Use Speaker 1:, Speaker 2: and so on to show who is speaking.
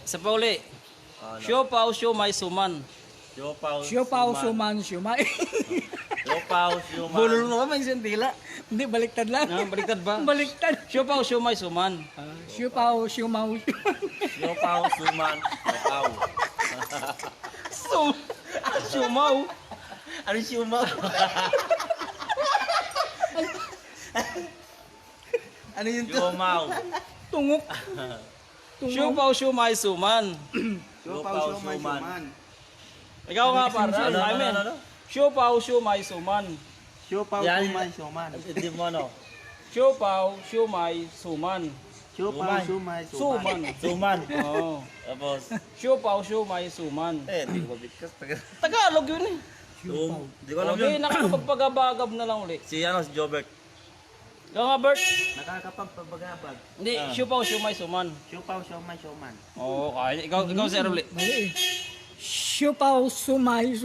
Speaker 1: Isa pa uli. Siopaw, siomay, suman.
Speaker 2: Siopaw, suman, siomay.
Speaker 3: Siopaw, siomay.
Speaker 1: Bulol mo ba, may sentila?
Speaker 2: Hindi, baliktad lang.
Speaker 1: Baliktad ba?
Speaker 2: Baliktad.
Speaker 1: Siopaw, siomay, suman.
Speaker 2: Siopaw, siomaw.
Speaker 3: Siopaw, suman. Siopaw.
Speaker 1: Siomaw.
Speaker 3: Ano siomaw?
Speaker 1: Ano yun to?
Speaker 3: Siomaw.
Speaker 2: Tungok.
Speaker 1: Siopaw, siomay, suman.
Speaker 3: Siopaw, suman.
Speaker 1: Ikaw nga para,
Speaker 3: Ano,
Speaker 1: Simon.
Speaker 3: ano?
Speaker 1: Siopaw, siomay, suman.
Speaker 4: Siopaw,
Speaker 3: Yan.
Speaker 4: siomay, sioman.
Speaker 3: Hindi mo ano?
Speaker 1: Siopaw, siomay, suman.
Speaker 4: Siopaw, siomay,
Speaker 1: Suman.
Speaker 3: Suman.
Speaker 1: Oo.
Speaker 3: Tapos,
Speaker 1: Siopaw, siomay, suman.
Speaker 3: hindi ko mabigkas.
Speaker 1: Tagalog yun eh.
Speaker 3: Hindi ko alam
Speaker 1: Okay,
Speaker 3: yun.
Speaker 1: nakakapagpagabagab na lang uli.
Speaker 3: Si ano, si Jobert.
Speaker 1: Ikaw nga, Bert.
Speaker 4: Nakakapagpabagabag.
Speaker 1: Hindi, siopaw, siomay, suman.
Speaker 4: Siopaw, siomay, sioman.
Speaker 1: Oo, kaya. Ikaw, Sir Uli.
Speaker 2: Mali eh. Siopaw, sumay.